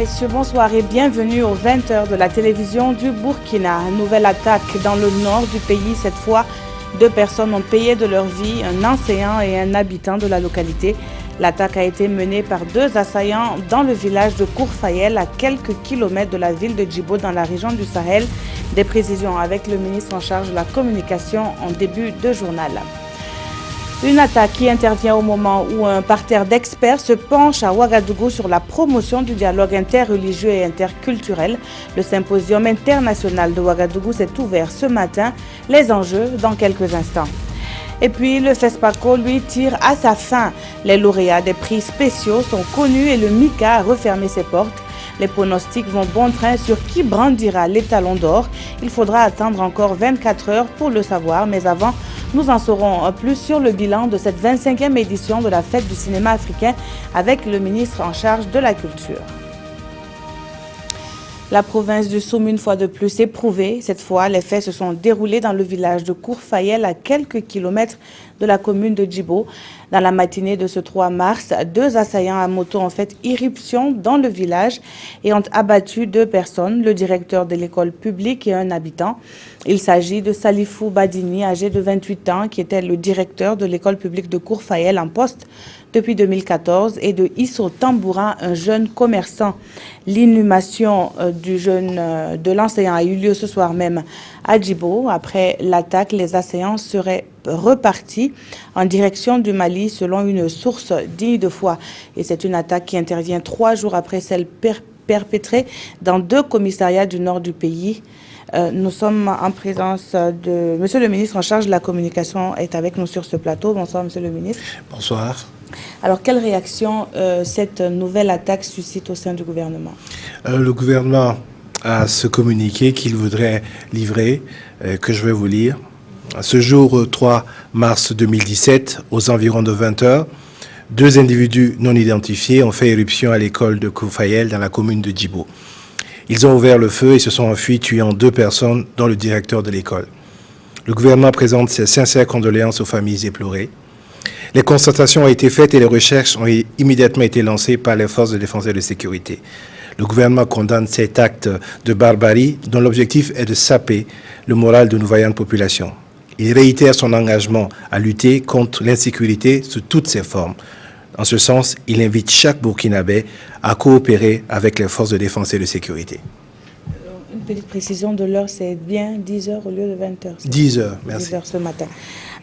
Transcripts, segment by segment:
messieurs, bonsoir et bienvenue aux 20h de la télévision du Burkina. Nouvelle attaque dans le nord du pays. Cette fois, 2 personnes ont payé de leur vie, un enseignant et un habitant de la localité. L'attaque a été menée par 2 assaillants dans le village de Kourfayel, à quelques kilomètres de la ville de Djibo, dans la région du Sahel. Des précisions avec le ministre en charge de la communication en début de journal. Une attaque qui intervient au moment où un parterre d'experts se penche à Ouagadougou sur la promotion du dialogue interreligieux et interculturel. Le symposium international de Ouagadougou s'est ouvert ce matin. Les enjeux dans quelques instants. Et puis le FESPACO, lui, tire à sa fin. Les lauréats des prix spéciaux sont connus et le MICA a refermé ses portes. Les pronostics vont bon train sur qui brandira l'étalon d'or. Il faudra attendre encore 24 heures pour le savoir, mais avant, nous en saurons plus sur le bilan de cette 25e édition de la Fête du cinéma africain avec le ministre en charge de la culture. La province du Soum, une fois de plus, éprouvée. Cette fois, les faits se sont déroulés dans le village de Kourfayel, à quelques kilomètres de la commune de Djibo. Dans la matinée de ce 3 mars, 2 assaillants à moto ont fait irruption dans le village et ont abattu 2 personnes, le directeur de l'école publique et un habitant. Il s'agit de Salifou Badini, âgé de 28 ans, qui était le directeur de l'école publique de Kourfayel en poste depuis 2014, et de Isso Tamboura, un jeune commerçant. L'inhumation de l'enseignant a eu lieu ce soir même à Djibo. Après l'attaque, les assaillants seraient repartis en direction du Mali selon une source digne de foi. Et c'est une attaque qui intervient 3 jours après celle perpétrée dans 2 commissariats du nord du pays. Nous sommes en présence de Monsieur le ministre en charge de la communication est avec nous sur ce plateau. Bonsoir Monsieur le ministre. Bonsoir. Alors, quelle réaction cette nouvelle attaque suscite au sein du gouvernement? Le gouvernement a ce communiqué qu'il voudrait livrer, que je vais vous lire. Ce jour 3 mars 2017, aux environs de 20 heures, 2 individus non identifiés ont fait éruption à l'école de Kourfayel dans la commune de Djibo. Ils ont ouvert le feu et se sont enfuis, tuant 2 personnes, dont le directeur de l'école. Le gouvernement présente ses sincères condoléances aux familles éplorées. Les constatations ont été faites et les recherches ont immédiatement été lancées par les forces de défense et de sécurité. Le gouvernement condamne cet acte de barbarie dont l'objectif est de saper le moral de nos vaillantes populations. Il réitère son engagement à lutter contre l'insécurité sous toutes ses formes. En ce sens, il invite chaque Burkinabé à coopérer avec les forces de défense et de sécurité. Une petite précision de l'heure, c'est bien 10 heures au lieu de 20 heures. 10 heures, merci. 10 heures ce matin.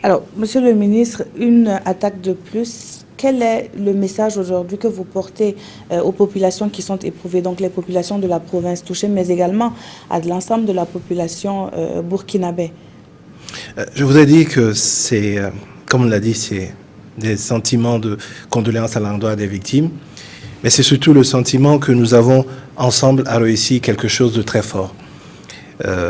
Alors, Monsieur le ministre, une attaque de plus. Quel est le message aujourd'hui que vous portez aux populations qui sont éprouvées, donc les populations de la province touchée, mais également à l'ensemble de la population burkinabé? Je vous ai dit que c'est, comme on l'a dit, c'est des sentiments de condoléances à l'endroit des victimes, mais c'est surtout le sentiment que nous avons ensemble à réussir quelque chose de très fort.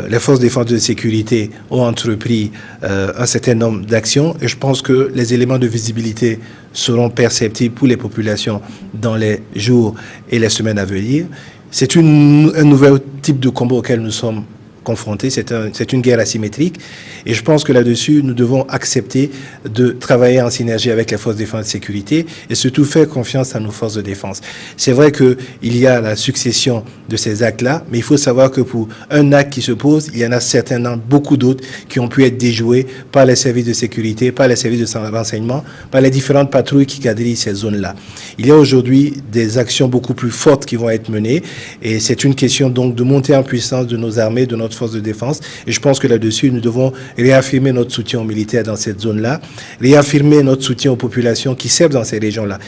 Les forces de défense et de sécurité ont entrepris un certain nombre d'actions et je pense que les éléments de visibilité seront perceptibles pour les populations dans les jours et les semaines à venir. C'est un nouvel type de combat auquel nous sommes confrontés. C'est une guerre asymétrique et je pense que là-dessus, nous devons accepter de travailler en synergie avec les forces de défense et de sécurité et surtout faire confiance à nos forces de défense. C'est vrai qu'il y a la succession de ces actes-là, mais il faut savoir que pour un acte qui se pose, il y en a certainement beaucoup d'autres qui ont pu être déjoués par les services de sécurité, par les services de renseignement, par les différentes patrouilles qui quadrillent ces zones-là. Il y a aujourd'hui des actions beaucoup plus fortes qui vont être menées et c'est une question donc de monter en puissance de nos armées, de notre force de défense. Et je pense que là-dessus, nous devons réaffirmer notre soutien aux militaires dans cette zone-là, réaffirmer notre soutien aux populations qui servent dans ces régions-là.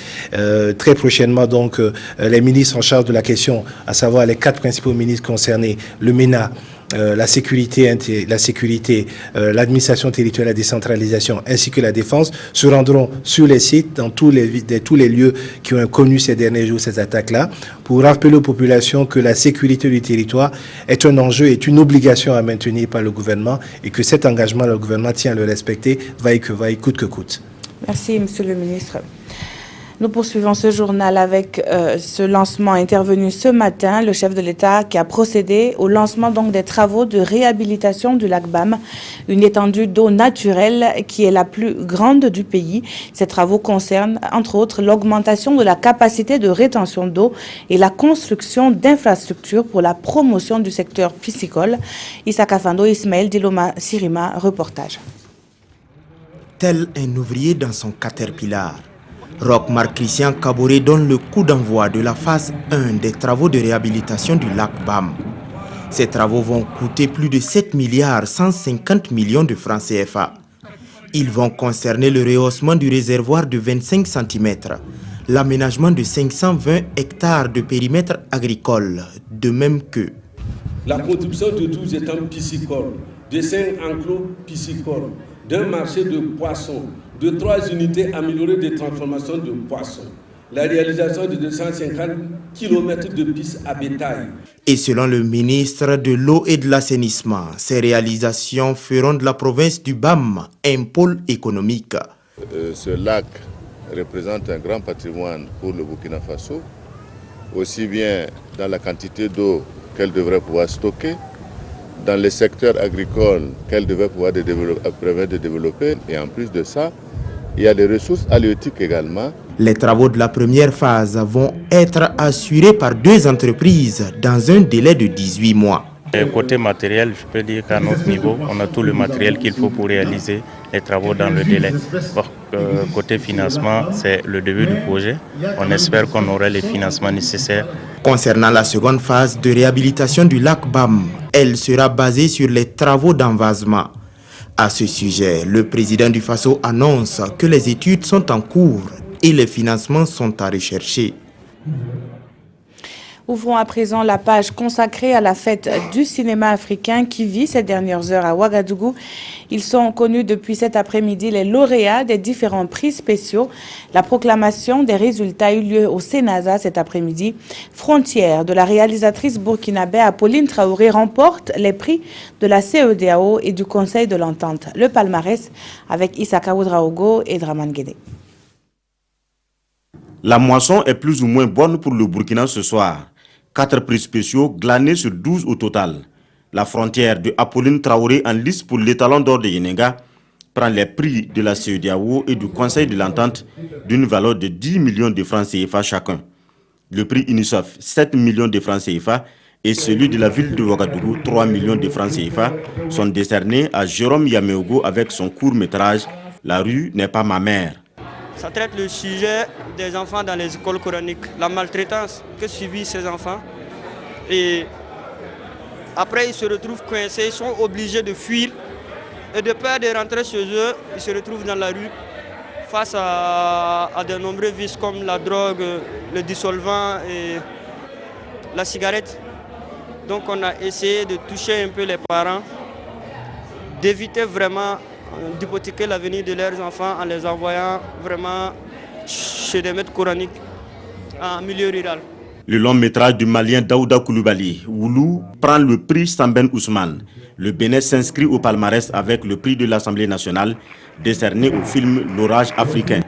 Très prochainement, donc, les ministres en charge de la question, à savoir les 4 principaux ministres concernés, le MENA, la sécurité, l'administration territoriale, la décentralisation ainsi que la défense se rendront sur les sites dans tous les lieux qui ont connu ces derniers jours ces attaques-là pour rappeler aux populations que la sécurité du territoire est un enjeu, est une obligation à maintenir par le gouvernement et que cet engagement, le gouvernement tient à le respecter, vaille que vaille, coûte que coûte. Merci, Monsieur le ministre. Nous poursuivons ce journal avec ce lancement intervenu ce matin. Le chef de l'État qui a procédé au lancement donc des travaux de réhabilitation du lac Bam, une étendue d'eau naturelle qui est la plus grande du pays. Ces travaux concernent entre autres l'augmentation de la capacité de rétention d'eau et la construction d'infrastructures pour la promotion du secteur piscicole. Issa Kafando, Ismaël Diloma Sirima, reportage. Tel un ouvrier dans son caterpillar, Roch-Marc Christian Kaboré donne le coup d'envoi de la phase 1 des travaux de réhabilitation du lac Bam. Ces travaux vont coûter plus de 7 milliards 150 millions de francs CFA. Ils vont concerner le rehaussement du réservoir de 25 cm, l'aménagement de 520 hectares de périmètre agricole, de même que la construction de 12 étangs piscicoles, de 5 enclos piscicoles, d'un marché de poissons, de 3 unités améliorées de transformation de poissons, la réalisation de 250 km de pistes à bétail. Et selon le ministre de l'Eau et de l'Assainissement, ces réalisations feront de la province du BAM un pôle économique. Ce lac représente un grand patrimoine pour le Burkina Faso, aussi bien dans la quantité d'eau qu'elle devrait pouvoir stocker, dans les secteurs agricoles qu'elle devait pouvoir permettre de développer. Et en plus de ça, il y a des ressources halieutiques également. Les travaux de la première phase vont être assurés par 2 entreprises dans un délai de 18 mois. Côté matériel, je peux dire qu'à notre niveau, on a tout le matériel qu'il faut pour réaliser les travaux dans le délai. Côté financement, c'est le début du projet. On espère qu'on aura les financements nécessaires. Concernant la seconde phase de réhabilitation du lac Bam, elle sera basée sur les travaux d'envasement. À ce sujet, le président du Faso annonce que les études sont en cours et les financements sont à rechercher. Ouvrons à présent la page consacrée à la fête du cinéma africain qui vit ces dernières heures à Ouagadougou. Ils sont connus depuis cet après-midi les lauréats des différents prix spéciaux. La proclamation des résultats a eu lieu au Sénasa cet après-midi. Frontière de la réalisatrice burkinabé Apolline Traoré remporte les prix de la CEDEAO et du Conseil de l'Entente. Le palmarès avec Issaka Oudraogo et Draman Guédé. La moisson est plus ou moins bonne pour le Burkina ce soir. 4 prix spéciaux glanés sur 12 au total. La frontière de Apolline Traoré en lice pour l'étalon d'or de Yenenga prend les prix de la CEDEAO et du Conseil de l'Entente d'une valeur de 10 millions de francs CFA chacun. Le prix UNICEF, 7 millions de francs CFA et celui de la ville de Ouagadougou, 3 millions de francs CFA, sont décernés à Jérôme Yameogo avec son court-métrage « La rue n'est pas ma mère ». Ça traite le sujet des enfants dans les écoles coraniques, la maltraitance que subissent ces enfants. Et après, ils se retrouvent coincés, ils sont obligés de fuir. Et de peur de rentrer chez eux, ils se retrouvent dans la rue face à de nombreux vices comme la drogue, le dissolvant et la cigarette. Donc on a essayé de toucher un peu les parents, d'éviter vraiment d'hypothéquer l'avenir de leurs enfants en les envoyant vraiment chez des maîtres coraniques en milieu rural. Le long métrage du Malien Daouda Koulibaly, Woulou, prend le prix Samben Ousmane. Le Bénin s'inscrit au palmarès avec le prix de l'Assemblée nationale décerné au film L'orage africain.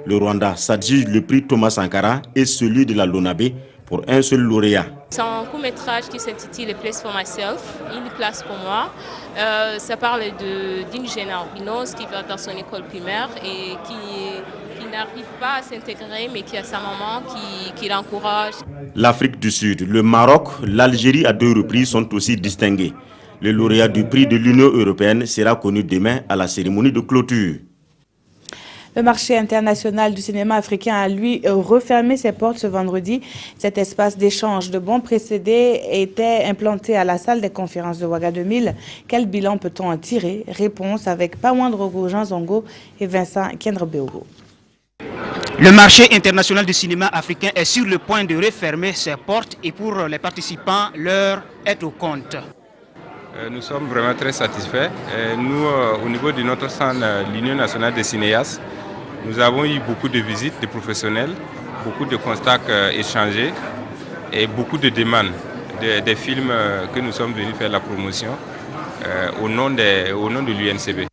Le Rwanda s'adjuge le prix Thomas Sankara et celui de la Lonabé pour un seul lauréat. C'est un court-métrage qui s'intitule « Place for Myself », une place pour moi. Ça parle d'une jeune albinos qui va dans son école primaire et qui n'arrive pas à s'intégrer, mais qui a sa maman qui l'encourage. L'Afrique du Sud, le Maroc, l'Algérie à 2 reprises sont aussi distingués. Le lauréat du prix de l'Union européenne sera connu demain à la cérémonie de clôture. Le marché international du cinéma africain a, lui, refermé ses portes ce vendredi. Cet espace d'échange de bons procédés était implanté à la salle des conférences de Ouaga 2000. Quel bilan peut-on en tirer? Réponse avec Pawandrogo Jean Zongo et Vincent Kendrebeogo. Le marché international du cinéma africain est sur le point de refermer ses portes et pour les participants, l'heure est au compte. Nous sommes vraiment très satisfaits. Nous, au niveau de notre centre, l'Union nationale des cinéastes, nous avons eu beaucoup de visites de professionnels, beaucoup de constats échangés et beaucoup de demandes des films que nous sommes venus faire la promotion au nom de l'UNCB.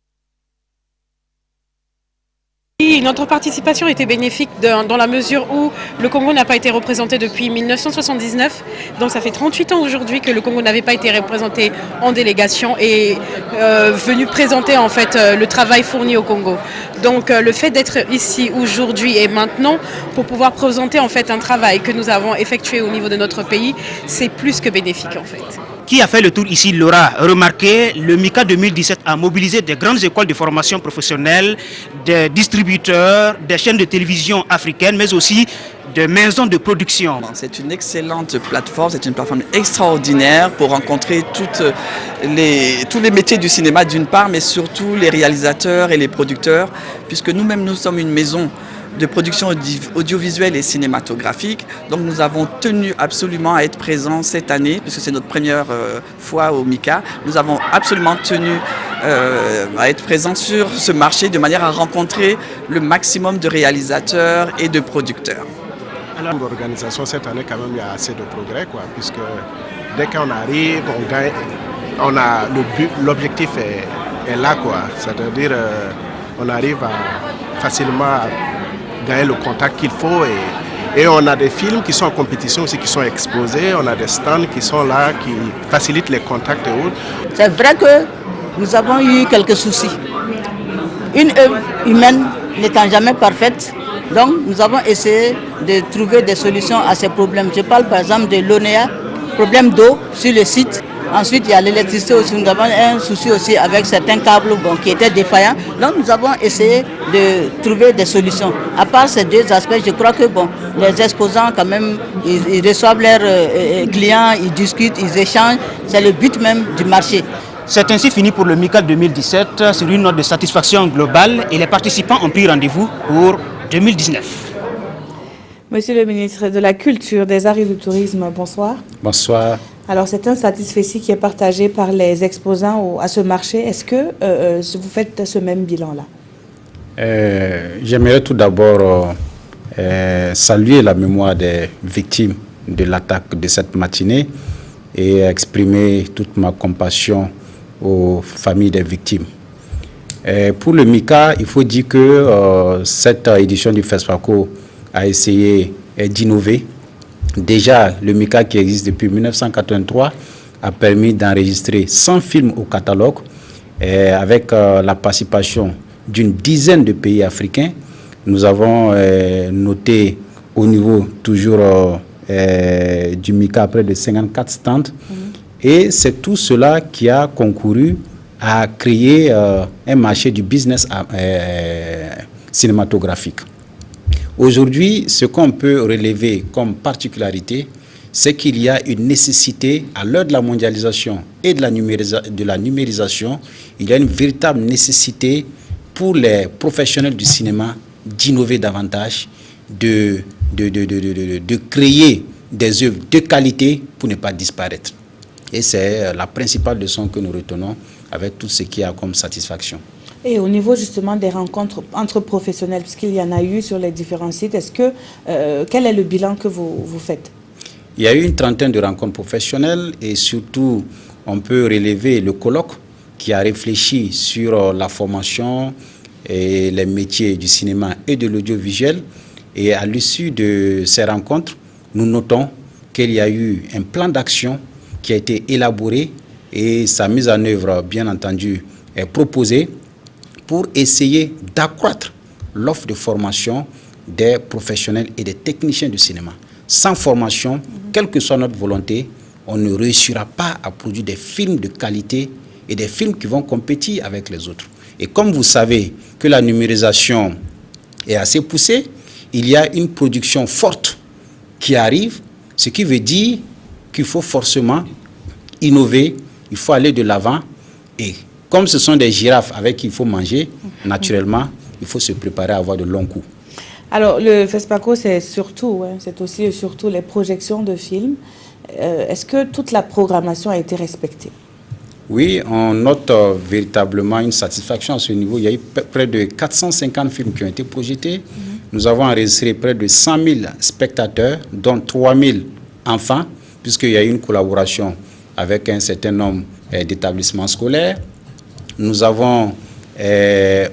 Oui, notre participation était bénéfique dans la mesure où le Congo n'a pas été représenté depuis 1979. Donc ça fait 38 ans aujourd'hui que le Congo n'avait pas été représenté en délégation et venu présenter en fait le travail fourni au Congo. Donc le fait d'être ici aujourd'hui et maintenant pour pouvoir présenter en fait un travail que nous avons effectué au niveau de notre pays, c'est plus que bénéfique en fait. Qui a fait le tour ici l'aura remarqué, le MICA 2017 a mobilisé des grandes écoles de formation professionnelle, des distributeurs, des chaînes de télévision africaines, mais aussi des maisons de production. C'est une excellente plateforme, c'est une plateforme extraordinaire pour rencontrer tous les métiers du cinéma d'une part, mais surtout les réalisateurs et les producteurs, puisque nous-mêmes nous sommes une maison de production audiovisuelle et cinématographique. Donc nous avons tenu absolument à être présents cette année, puisque c'est notre première fois au MICA. Nous avons absolument tenu à être présents sur ce marché de manière à rencontrer le maximum de réalisateurs et de producteurs. L'organisation cette année, quand même, il y a assez de progrès, puisque dès qu'on arrive, on gagne, on a l'objectif est là, c'est-à-dire on arrive facilement à gagner le contact qu'il faut et on a des films qui sont en compétition aussi, qui sont exposés, on a des stands qui sont là, qui facilitent les contacts et autres. C'est vrai que nous avons eu quelques soucis. Une œuvre humaine n'étant jamais parfaite, donc nous avons essayé de trouver des solutions à ces problèmes. Je parle par exemple de l'ONEA, problème d'eau sur le site. Ensuite, il y a l'électricité aussi. Nous avons un souci aussi avec certains câbles qui étaient défaillants. Donc, nous avons essayé de trouver des solutions. À part ces deux aspects, je crois que les exposants, quand même, ils reçoivent leurs clients, ils discutent, ils échangent. C'est le but même du marché. C'est ainsi fini pour le MICA 2017 sur une note de satisfaction globale et les participants ont pris rendez-vous pour 2019. Monsieur le ministre de la Culture, des Arts et du Tourisme, bonsoir. Bonsoir. Alors, c'est un satisfecit qui est partagé par les exposants à ce marché. Est-ce que vous faites ce même bilan-là? J'aimerais tout d'abord saluer la mémoire des victimes de l'attaque de cette matinée et exprimer toute ma compassion aux familles des victimes. Pour le MICA, il faut dire que cette édition du FESPACO a essayé d'innover. Déjà, le MICA qui existe depuis 1983 a permis d'enregistrer 100 films au catalogue avec la participation d'une dizaine de pays africains. Nous avons noté au niveau toujours du MICA près de 54 stands. Et c'est tout cela qui a concouru à créer un marché du business cinématographique. Aujourd'hui, ce qu'on peut relever comme particularité, c'est qu'il y a une nécessité, à l'heure de la mondialisation et de la numérisation, il y a une véritable nécessité pour les professionnels du cinéma d'innover davantage, de créer des œuvres de qualité pour ne pas disparaître. Et c'est la principale leçon que nous retenons avec tout ce qu'il y a comme satisfaction. Et au niveau justement des rencontres entre professionnels, puisqu'il y en a eu sur les différents sites, quel est le bilan que vous faites? Il y a eu une trentaine de rencontres professionnelles et surtout, on peut relever le colloque qui a réfléchi sur la formation et les métiers du cinéma et de l'audiovisuel. Et à l'issue de ces rencontres, nous notons qu'il y a eu un plan d'action qui a été élaboré et sa mise en œuvre, bien entendu, est proposée pour essayer d'accroître l'offre de formation des professionnels et des techniciens du cinéma. Sans formation, quelle que soit notre volonté, on ne réussira pas à produire des films de qualité et des films qui vont compétir avec les autres. Et comme vous savez que la numérisation est assez poussée, il y a une production forte qui arrive, ce qui veut dire qu'il faut forcément innover, il faut aller de l'avant et comme ce sont des girafes avec qui il faut manger, naturellement, il faut se préparer à avoir de longs coups. Alors, le FESPACO, c'est aussi et surtout les projections de films. Est-ce que toute la programmation a été respectée? Oui, on note véritablement une satisfaction à ce niveau. Il y a eu près de 450 films qui ont été projetés. Nous avons enregistré près de 100 000 spectateurs, dont 3 000 enfants, puisqu'il y a eu une collaboration avec un certain nombre d'établissements scolaires. Nous avons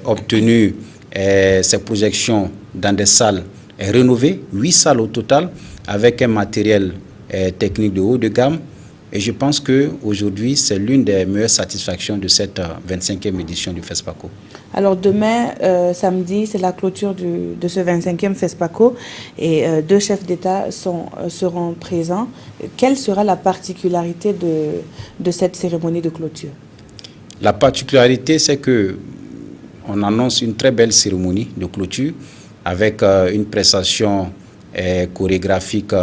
obtenu ces projections dans des salles rénovées, 8 salles au total, avec un matériel technique de haut de gamme. Et je pense qu'aujourd'hui, c'est l'une des meilleures satisfactions de cette 25e édition du FESPACO. Alors demain, samedi, c'est la clôture de ce 25e FESPACO et 2 chefs d'État seront présents. Quelle sera la particularité de cette cérémonie de clôture? La particularité, c'est qu'on annonce une très belle cérémonie de clôture avec une prestation chorégraphique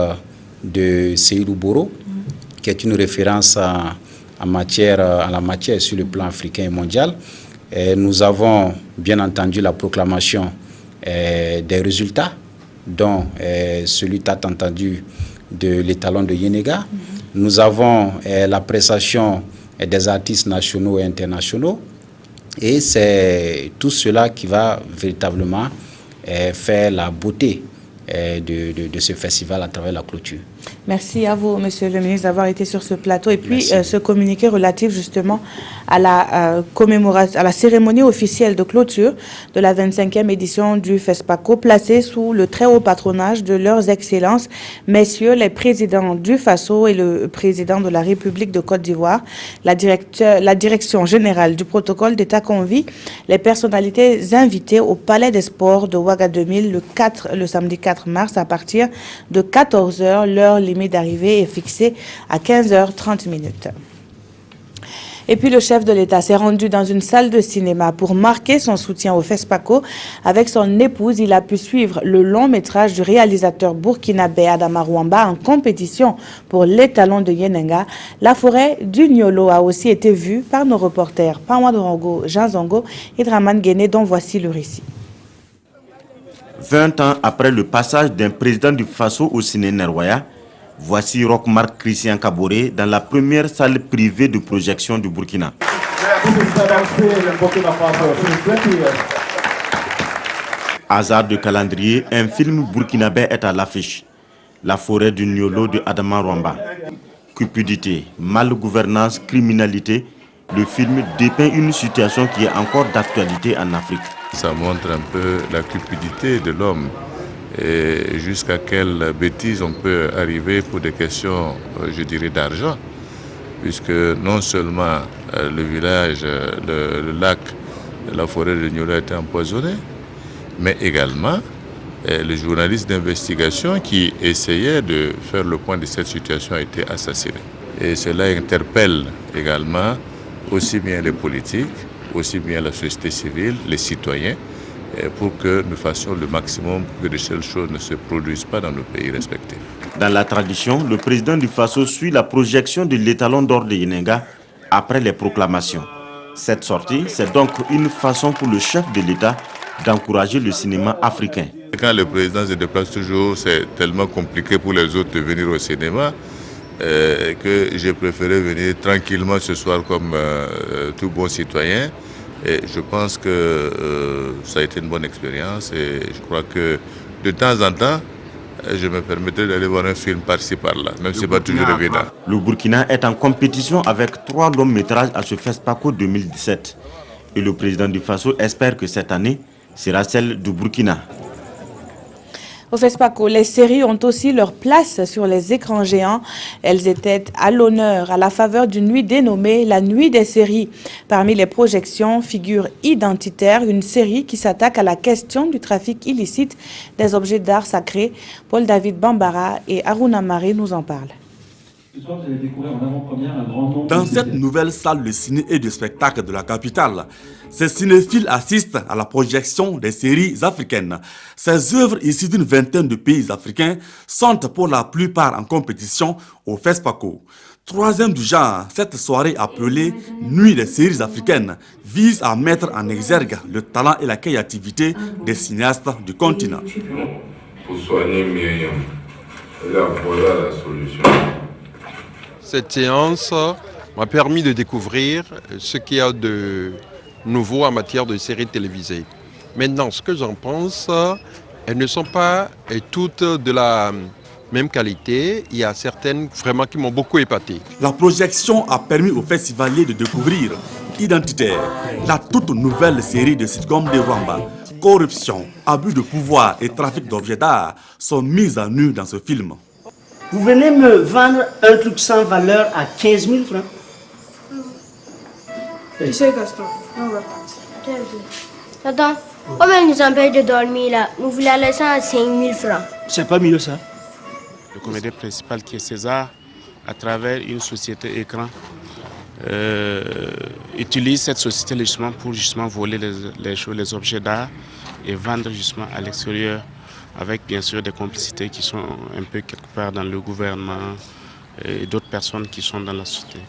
de Seydou Boro, qui est une référence en la matière sur le plan africain et mondial. Et nous avons bien entendu la proclamation des résultats, dont celui tant entendu de l'étalon de Yenega. Nous avons la prestation des artistes nationaux et internationaux. Et c'est tout cela qui va véritablement faire la beauté de ce festival à travers la clôture. Merci à vous, Monsieur le ministre, d'avoir été sur ce plateau. Et puis, ce communiqué relatif justement à la commémoration, à la cérémonie officielle de clôture de la 25e édition du FESPACO, placée sous le très haut patronage de leurs excellences, messieurs les présidents du FASO et le président de la République de Côte d'Ivoire. La direction générale du protocole d'État convie les personnalités invitées au Palais des Sports de Ouagadougou le samedi 4 mars à partir de 14h. L'heure limite d'arrivée est fixée à 15h30. Et puis le chef de l'État s'est rendu dans une salle de cinéma pour marquer son soutien au FESPACO. Avec son épouse, il a pu suivre le long métrage du réalisateur burkinabé Adama Rwamba en compétition pour l'étalon de Yenenga. La forêt du Niolo a aussi été vue par nos reporters Panwa Dorongo, Jean Zongo et Draman Guéné, dont voici le récit. 20 ans après le passage d'un président du FASO au Ciné Nerwaya, voici Roch Marc Christian Kaboré dans la première salle privée de projection du Burkina. Hasard de calendrier, un film burkinabé est à l'affiche. La forêt du Niolo de Adama Rwamba. Cupidité, malgouvernance, criminalité, le film dépeint une situation qui est encore d'actualité en Afrique. Ça montre un peu la cupidité de l'homme et jusqu'à quelle bêtise on peut arriver pour des questions, je dirais, d'argent. Puisque non seulement le village, le lac, la forêt de Niolo a été empoisonné, mais également le journaliste d'investigation qui essayait de faire le point de cette situation a été assassiné. Et cela interpelle également aussi bien les politiques, aussi bien la société civile, les citoyens, pour que nous fassions le maximum pour que de telles choses ne se produisent pas dans nos pays respectifs. Dans la tradition, le président du FASO suit la projection de l'étalon d'or de Yenenga après les proclamations. Cette sortie, c'est donc une façon pour le chef de l'État d'encourager le cinéma africain. Quand le président se déplace toujours, c'est tellement compliqué pour les autres de venir au cinéma que j'ai préféré venir tranquillement ce soir comme tout bon citoyen. Et je pense que ça a été une bonne expérience et je crois que de temps en temps, je me permettrai d'aller voir un film par-ci par-là, même si ce n'est pas toujours évident. Le Burkina est en compétition avec 3 longs métrages à ce FESPACO 2017. Et le président du FASO espère que cette année sera celle du Burkina. Au FESPACO, les séries ont aussi leur place sur les écrans géants. Elles étaient à l'honneur à la faveur d'une nuit dénommée la Nuit des séries. Parmi les projections figure Identitaire, une série qui s'attaque à la question du trafic illicite des objets d'art sacrés. Paul-David Bambara et Aruna Marie nous en parlent. Dans cette nouvelle salle de ciné et de spectacle de la capitale, ces cinéphiles assistent à la projection des séries africaines. Ces œuvres issues d'une vingtaine de pays africains sont pour la plupart en compétition au FESPACO. Troisième du genre, cette soirée appelée Nuit des séries africaines vise à mettre en exergue le talent et la créativité des cinéastes du continent. Pour soigner Myriam, et là voilà la solution. Cette séance m'a permis de découvrir ce qu'il y a de nouveau en matière de séries télévisées. Maintenant, ce que j'en pense, elles ne sont pas toutes de la même qualité. Il y a certaines vraiment qui m'ont beaucoup épaté. La projection a permis aux festivaliers de découvrir Identitaire, la toute nouvelle série de sitcom de Rwamba. corruption, abus de pouvoir et trafic d'objets d'art sont mis à nu dans ce film. Vous venez me vendre un truc sans valeur à 15 000 francs? Tu sais, Gaston, on va partir. Attends, combien nous empêche de dormir là? Nous voulons laisser à 5 000 francs. C'est pas mieux ça? Le comédien principal qui est César, à travers une société écran, utilise cette société justement pour voler les objets d'art et vendre justement à l'extérieur, avec bien sûr des complicités qui sont un peu quelque part dans le gouvernement et d'autres personnes qui sont dans la société.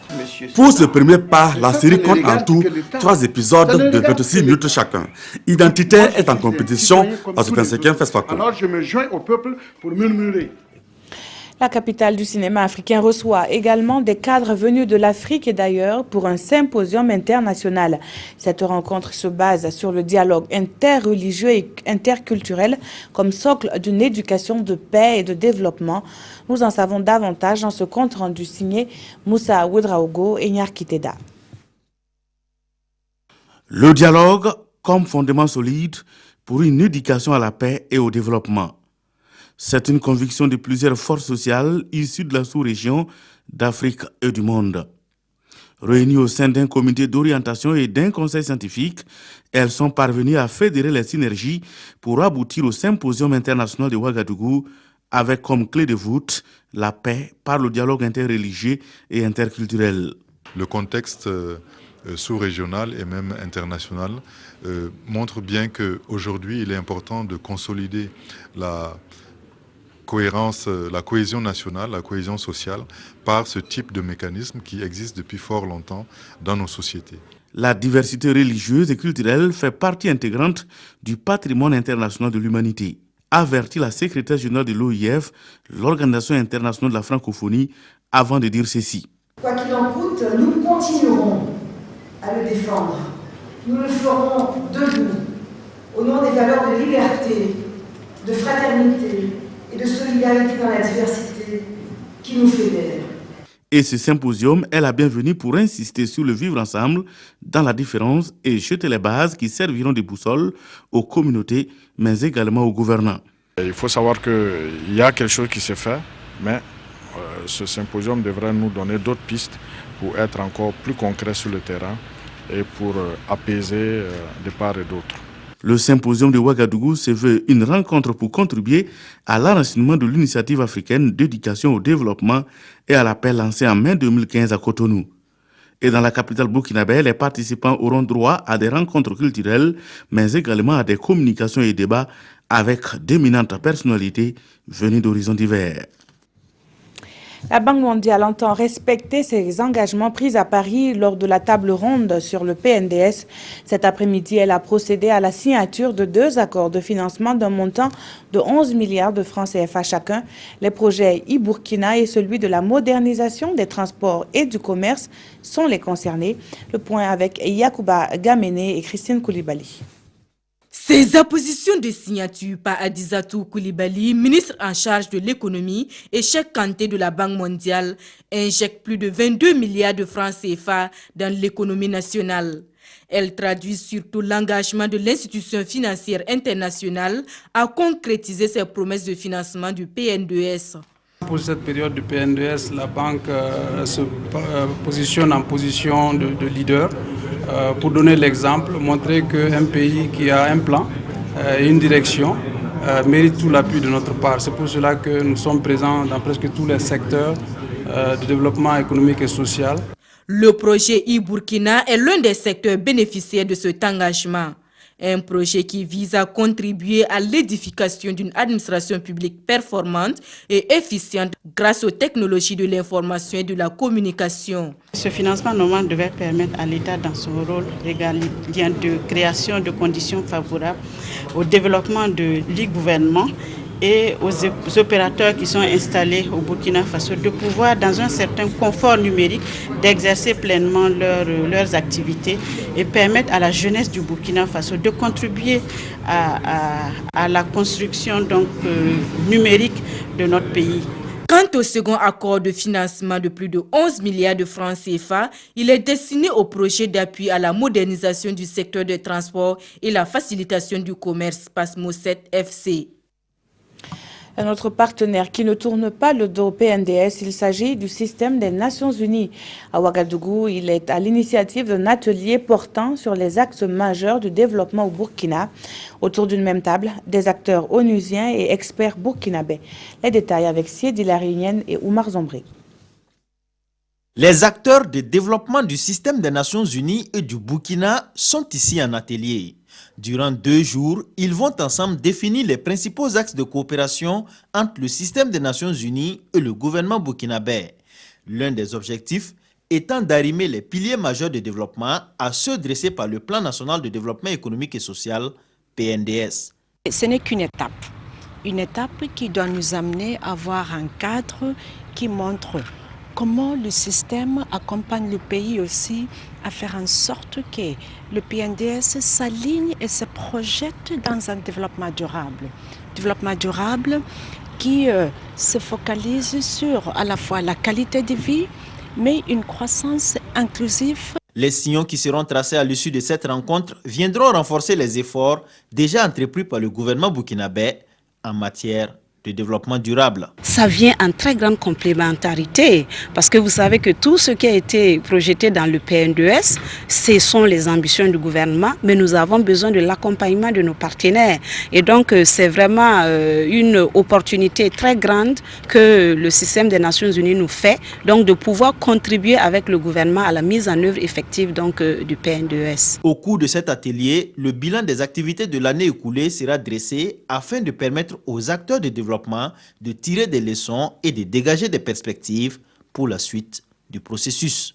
Pour ce premier pas, la série compte en tout 3 épisodes de 26 minutes chacun. Identitaire est en compétition à ce 25e FESPACO. Alors je me joins au peuple pour murmurer. La capitale du cinéma africain reçoit également des cadres venus de l'Afrique et d'ailleurs pour un symposium international. Cette rencontre se base sur le dialogue interreligieux et interculturel comme socle d'une éducation de paix et de développement. Nous en savons davantage dans ce compte rendu signé Moussa Ouedraogo et Nyarkiteda. Le dialogue comme fondement solide pour une éducation à la paix et au développement. C'est une conviction de plusieurs forces sociales issues de la sous-région, d'Afrique et du monde. Réunies au sein d'un comité d'orientation et d'un conseil scientifique, elles sont parvenues à fédérer les synergies pour aboutir au symposium international de Ouagadougou avec comme clé de voûte la paix par le dialogue interreligieux et interculturel. Le contexte sous-régional et même international montre bien qu'aujourd'hui, il est important de consolider la cohésion nationale, la cohésion sociale, par ce type de mécanisme qui existe depuis fort longtemps dans nos sociétés. La diversité religieuse et culturelle fait partie intégrante du patrimoine international de l'humanité, avertit la secrétaire générale de l'OIF, l'Organisation internationale de la francophonie, avant de dire ceci. Quoi qu'il en coûte, nous continuerons à le défendre. Nous le ferons debout, au nom des valeurs de liberté, de fraternité et de solidarité dans la diversité qui nous fédère. Et ce symposium est la bienvenue pour insister sur le vivre ensemble dans la différence et jeter les bases qui serviront de boussole aux communautés, mais également aux gouvernants. Il faut savoir qu'il y a quelque chose qui se fait, mais ce symposium devrait nous donner d'autres pistes pour être encore plus concret sur le terrain et pour apaiser de part et d'autre. Le symposium de Ouagadougou se veut une rencontre pour contribuer à l'enracinement de l'initiative africaine d'éducation au développement et à la paix lancée en mai 2015 à Cotonou. Et dans la capitale burkinabé, les participants auront droit à des rencontres culturelles, mais également à des communications et débats avec d'éminentes personnalités venues d'horizons divers. La Banque mondiale entend respecter ses engagements pris à Paris lors de la table ronde sur le PNDS. Cet après-midi, elle a procédé à la signature de 2 accords de financement d'un montant de 11 milliards de francs CFA chacun. Les projets e-Burkina et celui de la modernisation des transports et du commerce sont les concernés. Le point avec Yacouba Gamené et Christine Koulibaly. Ces appositions de signature par Adizatou Koulibaly, ministre en charge de l'économie, et Cheikh Kanté de la Banque mondiale injectent plus de 22 milliards de francs CFA dans l'économie nationale. Elles traduisent surtout l'engagement de l'institution financière internationale à concrétiser ses promesses de financement du PNDS. Pour cette période du PNDS, la banque se positionne en position de leader. Pour donner l'exemple, montrer qu'un pays qui a un plan et une direction mérite tout l'appui de notre part. C'est pour cela que nous sommes présents dans presque tous les secteurs de développement économique et social. Le projet e-Burkina est l'un des secteurs bénéficiaires de cet engagement. Un projet qui vise à contribuer à l'édification d'une administration publique performante et efficiente grâce aux technologies de l'information et de la communication. Ce financement normalement devait permettre à l'État dans son rôle régalien de création de conditions favorables au développement de l'e-gouvernement et aux opérateurs qui sont installés au Burkina Faso de pouvoir, dans un certain confort numérique, d'exercer pleinement leurs activités et permettre à la jeunesse du Burkina Faso de contribuer à la construction numérique de notre pays. Quant au second accord de financement de plus de 11 milliards de francs CFA, il est destiné au projet d'appui à la modernisation du secteur des transports et la facilitation du commerce PASMO 7 FC. Un autre partenaire qui ne tourne pas le dos au PNDS, il s'agit du système des Nations Unies. À Ouagadougou, il est à l'initiative d'un atelier portant sur les axes majeurs du développement au Burkina. Autour d'une même table, des acteurs onusiens et experts burkinabés. Les détails avec Siedi Larinienne et Oumar Zombré. Les acteurs de développement du système des Nations Unies et du Burkina sont ici en atelier. Durant 2 jours, ils vont ensemble définir les principaux axes de coopération entre le système des Nations Unies et le gouvernement burkinabé. L'un des objectifs étant d'arrimer les piliers majeurs de développement à ceux dressés par le Plan national de développement économique et social, PNDS. Ce n'est qu'une étape qui doit nous amener à avoir un cadre qui montre comment le système accompagne le pays aussi à faire en sorte que le PNDS s'aligne et se projette dans un développement durable. Développement durable qui se focalise sur à la fois la qualité de vie, mais une croissance inclusive. Les signaux qui seront tracés à l'issue de cette rencontre viendront renforcer les efforts déjà entrepris par le gouvernement burkinabé en matière de développement durable. Ça vient en très grande complémentarité parce que vous savez que tout ce qui a été projeté dans le PNDS, ce sont les ambitions du gouvernement, mais nous avons besoin de l'accompagnement de nos partenaires. Et donc c'est vraiment une opportunité très grande que le système des Nations Unies nous fait, donc de pouvoir contribuer avec le gouvernement à la mise en œuvre effective du PNDS. Au cours de cet atelier, le bilan des activités de l'année écoulée sera dressé afin de permettre aux acteurs de développement de tirer des leçons et de dégager des perspectives pour la suite du processus.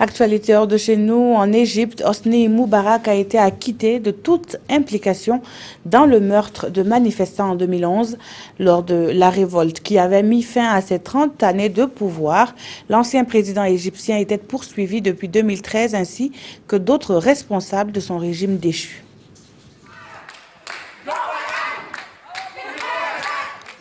Actualité hors de chez nous, en Égypte, Hosni Moubarak a été acquitté de toute implication dans le meurtre de manifestants en 2011 lors de la révolte qui avait mis fin à ses 30 années de pouvoir. L'ancien président égyptien était poursuivi depuis 2013 ainsi que d'autres responsables de son régime déchu.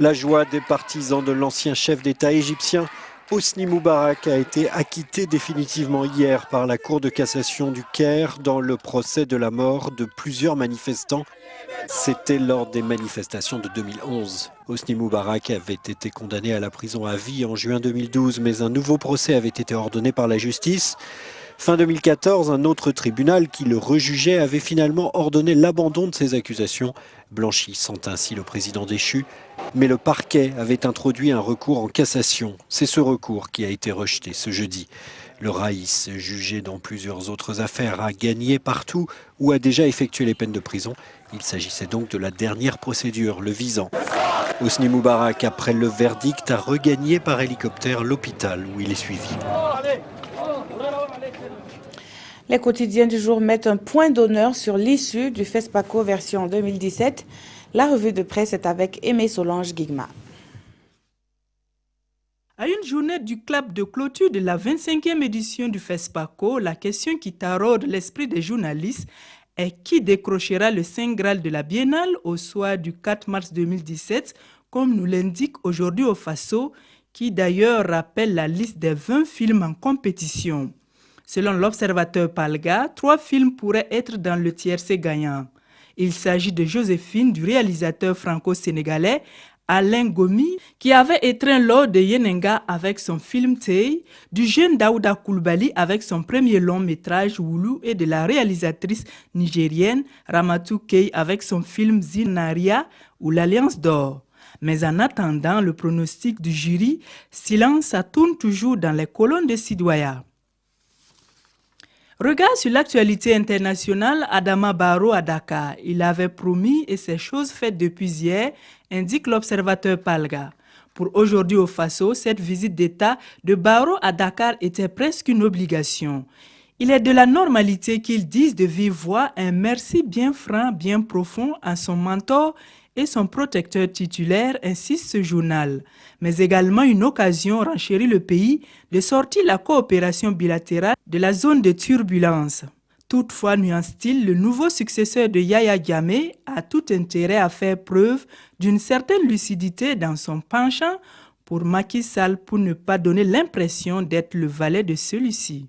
La joie des partisans de l'ancien chef d'État égyptien, Hosni Moubarak, a été acquitté définitivement hier par la Cour de cassation du Caire dans le procès de la mort de plusieurs manifestants. C'était lors des manifestations de 2011. Hosni Moubarak avait été condamné à la prison à vie en juin 2012, mais un nouveau procès avait été ordonné par la justice. Fin 2014, un autre tribunal qui le rejugeait avait finalement ordonné l'abandon de ses accusations, blanchissant ainsi le président déchu. Mais le parquet avait introduit un recours en cassation. C'est ce recours qui a été rejeté ce jeudi. Le Raïs, jugé dans plusieurs autres affaires, a gagné partout ou a déjà effectué les peines de prison. Il s'agissait donc de la dernière procédure, le visant. Hosni Moubarak, après le verdict, a regagné par hélicoptère l'hôpital où il est suivi. Les quotidiens du jour mettent un point d'honneur sur l'issue du FESPACO version 2017. La revue de presse est avec Aimé Solange Guigma. À une journée du clap de clôture de la 25e édition du FESPACO, la question qui taraude l'esprit des journalistes est qui décrochera le Saint Graal de la Biennale au soir du 4 mars 2017, comme nous l'indique aujourd'hui au Faso, qui d'ailleurs rappelle la liste des 20 films en compétition. Selon l'observateur Palga, 3 films pourraient être dans le tiercé gagnant. Il s'agit de Joséphine du réalisateur franco-sénégalais Alain Gomi, qui avait étreint l'or de Yenenga avec son film Tey, du jeune Daouda Coulibaly avec son premier long métrage Woulou et de la réalisatrice nigérienne Ramatou Kei avec son film Zinaria ou l'Alliance d'or. Mais en attendant le pronostic du jury, silence ça tourne toujours dans les colonnes de Sidouaya. Regard sur l'actualité internationale, Adama Barrow à Dakar. Il avait promis et c'est chose faite depuis hier, indique l'observateur Palga. Pour aujourd'hui au Faso, cette visite d'État de Barrow à Dakar était presque une obligation. Il est de la normalité qu'ils disent de vive voix un merci bien franc, bien profond à son mentor et son protecteur titulaire, insiste ce journal, mais également une occasion, renchérit le pays, de sortir la coopération bilatérale de la zone de turbulence. Toutefois, nuance-t-il, le nouveau successeur de Yahya Jammeh a tout intérêt à faire preuve d'une certaine lucidité dans son penchant pour Macky Sall pour ne pas donner l'impression d'être le valet de celui-ci.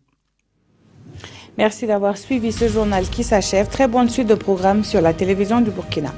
Merci d'avoir suivi ce journal qui s'achève. Très bonne suite de programmes sur la télévision du Burkina.